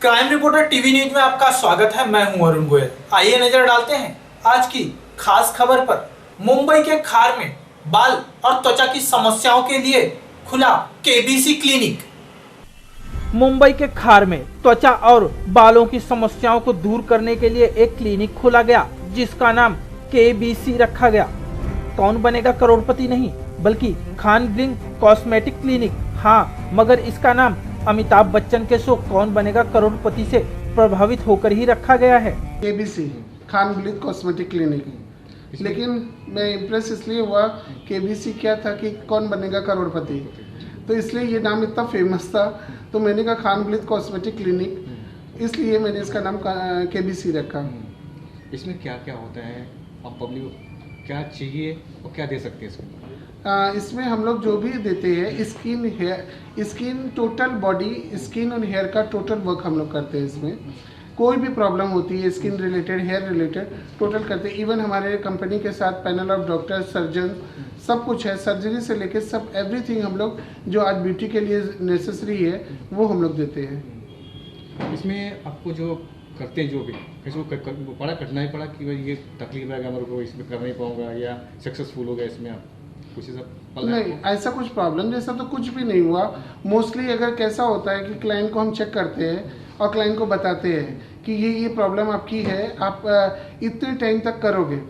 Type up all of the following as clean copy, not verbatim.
Crime reporter TV news में आपका स्वागत है। मैं हूं अरुण गोयल। आइए नजर डालते हैं आज की खास खबर पर। मुंबई के खार में बाल और त्वचा की समस्याओं के लिए खुला केबीसी क्लिनिक। मुंबई के खार में त्वचा और बालों की समस्याओं को दूर करने के लिए एक क्लिनिक खोला गया, जिसका नाम केबीसी रखा गया। कौन बनेगा करोड़पति नहीं, बल्कि खान ग्लिंग कॉस्मेटिक क्लिनिक। हाँ, मगर इसका नाम अमिताभ बच्चन के शो कौन बनेगा करोड़पति से प्रभावित होकर ही रखा गया है। केबीसी खान ग्लिंग कॉस्मेटिक क्लिनिक। लेकिन मैं इम्प्रेस इसलिए हुआ, केबीसी क्या था कि कौन बनेगा करोड़पति, तो इसलिए ये नाम इतना फेमस था, तो मैंने कहा खान ग्लिंग कॉस्मेटिक क्लिनिक, इसलिए मैंने इसका नाम केबीसी रखा। इसमें क्या क्या होता है और पब्लिक को क्या चाहिए और क्या दे सकते हैं इसमें? इसमें हम लोग जो भी देते हैं, स्किन टोटल बॉडी, स्किन और हेयर का टोटल वर्क हम लोग करते हैं। इसमें कोई भी प्रॉब्लम होती है skin related, hair related, total करते हैं। इवन हमारे कंपनी के साथ पैनल ऑफ डॉक्टर, सर्जन, सब कुछ है, सर्जरी से लेके सब एवरीथिंग हम लोग जो आज ब्यूटी के लिए नेसेसरी है वो हम लोग देते हैं। इसमें आपको जो करते हैं जो भी किसी बड़ा कठिनाई पड़ा कि भाई ये तकलीफ है, मेरे को इसमें कर नहीं पाऊंगा या सक्सेसफुल हो गया इसमें आप कुछ नहीं, ऐसा कुछ प्रॉब्लम जैसा तो कुछ भी नहीं हुआ। मोस्टली अगर कैसा होता है कि क्लाइंट को हम चेक करते हैं और क्लाइंट को बताते हैं कि ये प्रॉब्लम आपकी है, आप इतने टाइम तक करोगे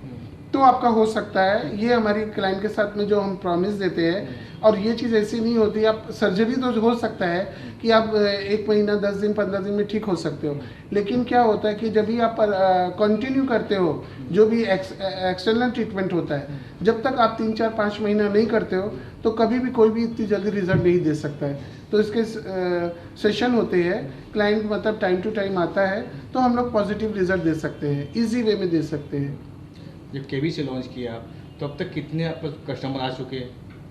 तो आपका हो सकता है। ये हमारी क्लाइंट के साथ में जो हम प्रॉमिस देते हैं, और ये चीज़ ऐसी नहीं होती। आप सर्जरी तो हो सकता है कि आप 1 महीना, 10 दिन, 15 दिन में ठीक हो सकते हो, लेकिन क्या होता है कि जब भी आप कंटिन्यू करते हो जो भी एक्सटर्नल ट्रीटमेंट होता है, जब तक आप 3, 4, 5 महीना नहीं करते हो तो कभी भी कोई भी इतनी जल्दी रिजल्ट नहीं दे सकता है। तो इसके सेशन होते हैं, क्लाइंट मतलब टाइम टू टाइम आता है, तो हम लोग पॉजिटिव रिजल्ट दे सकते हैं, ईजी वे में दे सकते हैं। जब केबीसी लॉन्च किया तो अब तक कितने आप कस्टमर आ चुके हैं,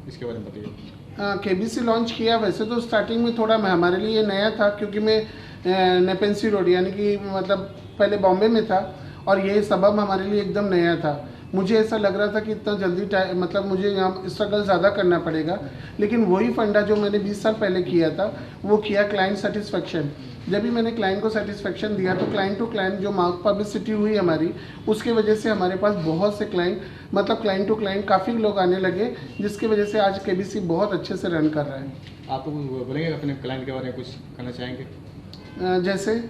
इसके बारे में बताइए। केबीसी लॉन्च किया, वैसे तो स्टार्टिंग में थोड़ा हमारे लिए नया था, क्योंकि मैं नेपेंसी रोड यानी कि मतलब पहले बॉम्बे में था, और ये सबब हमारे लिए एकदम नया था। मुझे ऐसा लग रहा था कि इतना जल्दी मतलब मुझे यहाँ स्ट्रगल ज़्यादा करना पड़ेगा, लेकिन वही फंडा जो मैंने 20 साल पहले किया था वो किया, क्लाइंट सेटिस्फेक्शन। जब भी मैंने क्लाइंट को सेटिस्फेक्शन दिया तो क्लाइंट टू क्लाइंट जो माउथ पब्लिसिटी हुई हमारी, उसके वजह से हमारे पास बहुत से क्लाइंट, मतलब क्लाइंट टू क्लाइंट काफ़ी लोग आने लगे, जिसकी वजह से आज केबीसी बहुत अच्छे से रन कर रहा है। आप बोलेंगे अपने क्लाइंट के बारे में, कुछ कहना चाहेंगे? जैसे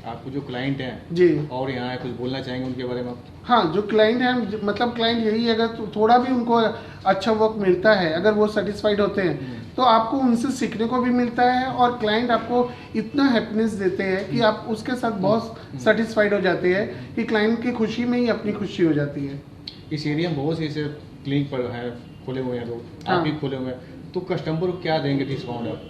आपको जो क्लाइंट हैं जी, और यहाँ है, कुछ बोलना चाहेंगे उनके बारे में आप? हाँ, जो क्लाइंट हैं, मतलब क्लाइंट यही, अगर थोड़ा भी उनको अच्छा वर्क मिलता है, अगर वो सेटिस्फाइड होते हैं तो आपको उनसे सीखने को भी मिलता है, और क्लाइंट आपको इतना हैप्पीनेस देते हैं कि आप उसके साथ बहुत सेटिस्फाइड हो जाते हैं कि क्लाइंट की खुशी में ही अपनी खुशी हो जाती है। इस एरिया में बहुत से ऐसे क्लिनिक पर है, खुले हुए हैं लोग, हाँ। आप भी खुले हुए हैं, तो कस्टमर को क्या देंगे डिस्काउंट आप?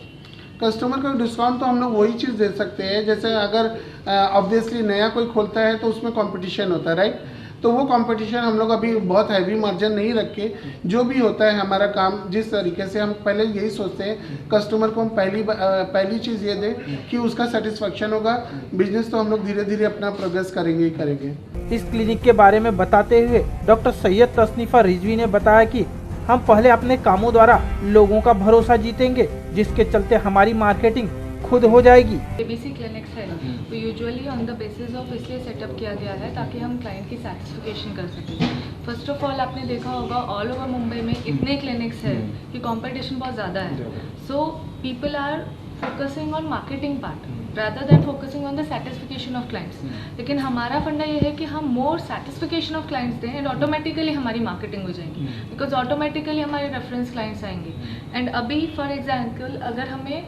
कस्टमर का डिस्काउंट तो हम लोग वही चीज़ दे सकते हैं, जैसे अगर ऑब्वियसली नया कोई खोलता है तो उसमें कंपटीशन होता है, राइट। तो वो कंपटीशन हम लोग अभी बहुत हैवी मार्जिन नहीं रख के, जो भी होता है हमारा काम जिस तरीके से, हम पहले यही सोचते हैं कस्टमर को हम पहली चीज़ ये दें कि उसका सेटिस्फेक्शन होगा। बिजनेस तो हम लोग धीरे धीरे अपना प्रोग्रेस करेंगे ही करेंगे। इस क्लिनिक के बारे में बताते हुए डॉक्टर सैयद तसनीफा रिजवी ने बताया कि हम पहले अपने कामों द्वारा लोगों का भरोसा जीतेंगे, जिसके चलते हमारी मार्केटिंग खुद हो जाएगी। केबीसी क्लिनिक्स है तो usually on the basis of इसलिए सेटअप किया गया है ताकि हम क्लाइंट की सेटिस्फिकेशन कर सकें। फर्स्ट ऑफ ऑल आपने देखा होगा ऑल ओवर मुंबई में इतने क्लिनिक्स है कि कंपटीशन बहुत ज़्यादा है, so people are focusing on marketing part rather than focusing on the satisfaction of clients। लेकिन हमारा फंडा ये है कि हम मोर satisfaction of clients दें एंड ऑटोमेटिकली हमारी मार्केटिंग हो जाएगी, बिकॉज ऑटोमेटिकली हमारे रेफरेंस क्लाइंट्स आएंगे। एंड अभी फॉर एग्जाम्पल अगर हमें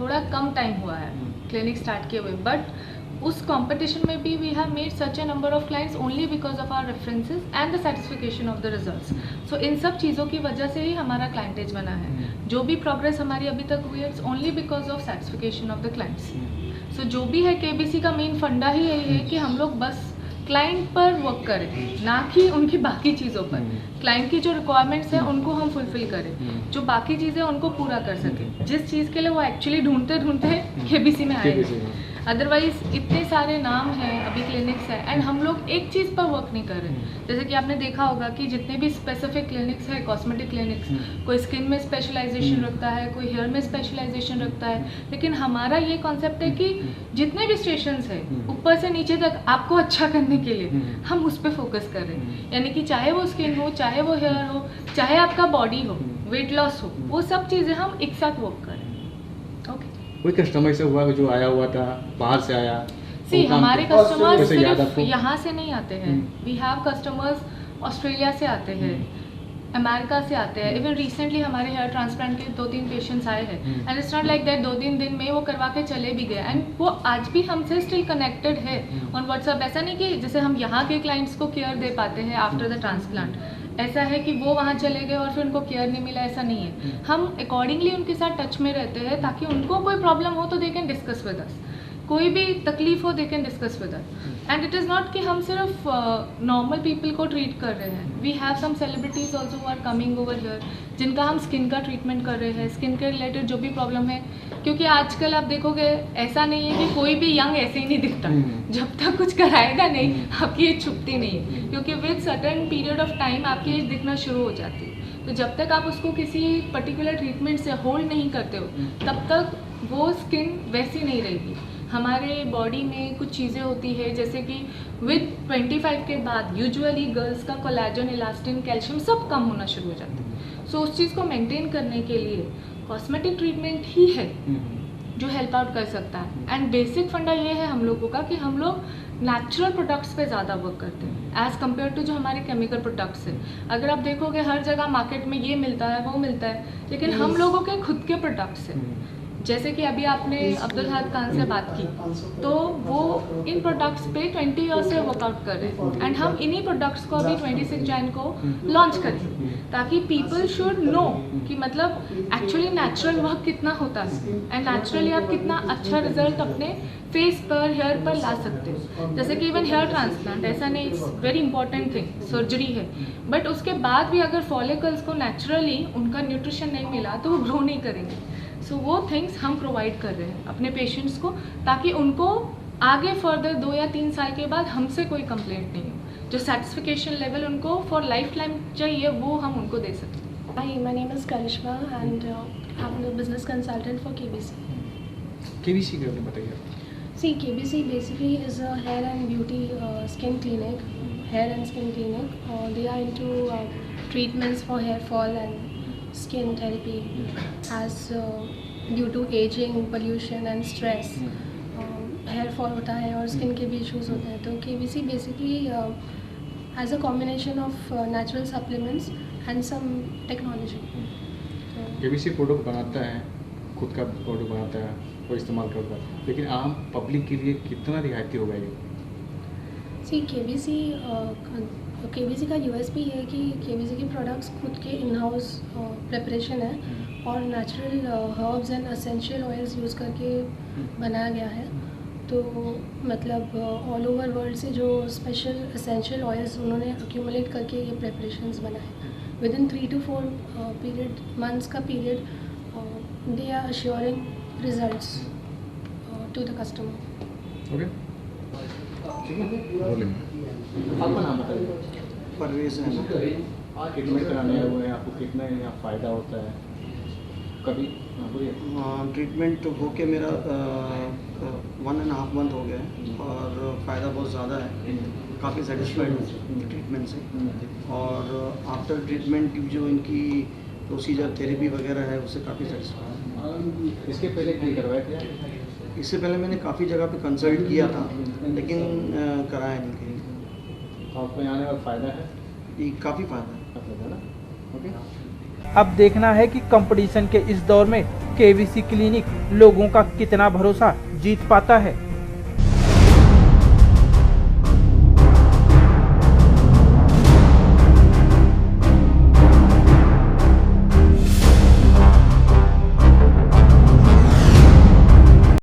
थोड़ा कम टाइम हुआ है क्लिनिक स्टार्ट किए हुए, बट उस कंपटीशन में भी we have made such a number of clients only because of our references and the satisfaction of the results. So इन सब चीज़ों की वजह से ही हमारा क्लाइंटेज बना है। जो भी प्रोग्रेस हमारी अभी तक हुई है it's only because of satisfaction of the clients. So जो भी है केबीसी का मेन फंडा ही यही है कि हम लोग बस क्लाइंट पर वर्क करें, ना कि उनकी बाकी चीज़ों पर। क्लाइंट की जो रिक्वायरमेंट्स हैं उनको हम फुलफिल करें, जो बाकी चीज़ें उनको पूरा कर सकें, जिस चीज़ के लिए वो एक्चुअली ढूंढते केबीसी में आए। अदरवाइज इतने सारे नाम हैं अभी क्लिनिक्स हैं एंड हम लोग एक चीज़ पर वर्क नहीं कर रहे। जैसे कि आपने देखा होगा कि जितने भी स्पेसिफिक क्लिनिक्स है, कॉस्मेटिक क्लिनिक्स, कोई स्किन में स्पेशलाइजेशन रखता है, कोई हेयर में स्पेशलाइजेशन रखता है, लेकिन हमारा ये कॉन्सेप्ट है कि जितने भी स्टेशंस है ऊपर से नीचे तक आपको अच्छा करने के लिए हम उस पर फोकस कर रहे हैं। यानी कि चाहे वो स्किन हो, चाहे वो हेयर हो, चाहे आपका बॉडी हो, वेट लॉस हो, वो सब चीज़ें हम एक साथ वर्क कर रहे हैं। ओके। कोई कस्टमर से हुआ जो आया हुआ था बाहर से आया? सी हमारे कस्टमर्स जैसे याद सिर्फ आपको? यहाँ से नहीं आते हैं। वी हैव कस्टमर्स ऑस्ट्रेलिया से आते हैं, अमेरिका से आते हैं। इवन रिसेंटली हमारे हेयर ट्रांसप्लांट के 2-3 पेशेंट्स आए हैं and it's not like that 2-3 दिन में वो करवा के चले भी गए एंड वो आज भी हमसे स्टिल कनेक्टेड है ऑन व्हाट्सएप। ऐसा नहीं कि जैसे हम यहाँ के क्लाइंट्स को केयर दे पाते हैं आफ्टर द ट्रांसप्लांट, ऐसा है कि वो वहाँ चले गए और फिर उनको केयर नहीं मिला, ऐसा नहीं है। हम अकॉर्डिंगली उनके साथ टच में रहते हैं ताकि उनको कोई प्रॉब्लम हो तो they can discuss with us, कोई भी तकलीफ हो they can discuss with us. And it is not कि हम सिर्फ नॉर्मल पीपल को ट्रीट कर रहे हैं, we have some celebrities also are coming over here जिनका हम स्किन का ट्रीटमेंट कर रहे हैं, स्किन के रिलेटेड जो भी प्रॉब्लम है। क्योंकि आजकल आप देखोगे ऐसा नहीं है कि कोई भी यंग ऐसे ही नहीं दिखता, जब तक कुछ कराएगा नहीं आपकी एज छुपती नहीं है, क्योंकि with certain period of time आपकी एज दिखना शुरू हो जाती है। तो जब तक आप उसको किसी पर्टिकुलर ट्रीटमेंट से होल्ड नहीं करते हो तब तक वो स्किन वैसी नहीं रहेगी। हमारे बॉडी में कुछ चीज़ें होती है जैसे कि विद 25 के बाद यूजुअली गर्ल्स का कोलेजन, इलास्टिन, कैल्शियम सब कम होना शुरू हो जाता है। सो उस चीज़ को मेंटेन करने के लिए कॉस्मेटिक ट्रीटमेंट ही है जो हेल्प आउट कर सकता है। एंड बेसिक फंडा ये है हम लोगों का कि हम लोग नेचुरल प्रोडक्ट्स पे ज़्यादा वर्क करते हैं एज़ कम्पेयर टू जो हमारे केमिकल प्रोडक्ट्स हैं। अगर आप देखोगे हर जगह मार्केट में ये मिलता है, वो मिलता है, लेकिन हम लोगों के खुद के प्रोडक्ट्स हैं। जैसे कि अभी आपने अब्दुल हद खान से बात की, तो वो इन प्रोडक्ट्स पे 20 ईयर्स से वर्कआउट कर रहे हैं एंड हम इन्हीं प्रोडक्ट्स को अभी 26 जैन को लॉन्च करेंगे ताकि पीपल शुड नो कि मतलब एक्चुअली नेचुरल वर्क कितना होता है एंड नेचुरली आप कितना अच्छा रिजल्ट अपने फेस पर, हेयर पर ला सकते हो। जैसे कि इवन हेयर ट्रांसप्लांट ऐसा नहीं, it's very important thing, surgery है, बट उसके बाद भी अगर फॉलिकल्स को नेचुरली उनका न्यूट्रिशन नहीं मिला तो वो ग्रो नहीं करेंगे। सो वो थिंग्स हम प्रोवाइड कर रहे हैं अपने पेशेंट्स को ताकि उनको आगे फर्दर 2 या 3 साल के बाद हमसे कोई कंप्लेंट नहीं हो। जो सेटिस्फिकेशन लेवल उनको फॉर लाइफ टाइम चाहिए वो हम उनको दे सकते हैं। Hi, my name is Karishma and I'm the business consultant for KBC. KBC के बारे में बताइए। See, KBC basically is a hair and beauty skin clinic, hair and skin clinic. They are into treatments for hair fall and skin therapy as due to aging, pollution and stress. Hair fall होता है और skin के भी issues होते हैं। तो KBC basically has a combination of natural supplements and some technology. KBC product बनाता है, खुद का प्रोडक्ट बनाता है और इस्तेमाल करता है, लेकिन आम पब्लिक के लिए कितना रियायती होगा ये? सी केबीसी का यूएसपी है कि केबीसी के प्रोडक्ट्स खुद के इन हाउस प्रिपरेशन है और natural herbs and essential oils use करके बनाया गया है। तो मतलब ऑल ओवर वर्ल्ड से जो स्पेशल एसेंशियल ऑयल्स उन्होंने अक्यूमुलेट करके ये प्रिपरेशंस बनाए विद इन 3 to 4 मंथ्स का period they are assuring results to the customer. Okay, बोलिए। आपका नाम बताइए। परवेज है। ट्रीटमेंट कराने हुए हैं, आपको कितना यहाँ फ़ायदा होता है? कभी ट्रीटमेंट होके मेरा 1.5 मंथ हो गया है और फ़ायदा बहुत ज़्यादा है, काफ़ी सेटिस्फाइड हूँ ट्रीटमेंट से। और आफ्टर ट्रीटमेंट जो इनकी प्रोसीजर थेरेपी वगैरह है उससे काफ़ी सेटिस्फाइड हूँ। इसके पहले कहीं करवाया क्या? इससे पहले मैंने काफ़ी जगह पे कंसल्ट किया था लेकिन कराया नहीं कहीं। आपको यहाँ आने का फ़ायदा है? ये काफ़ी फ़ायदा है ना? ओके। अब देखना है कि कंपटीशन के इस दौर में केवीसी क्लिनिक लोगों का कितना भरोसा जीत पाता है।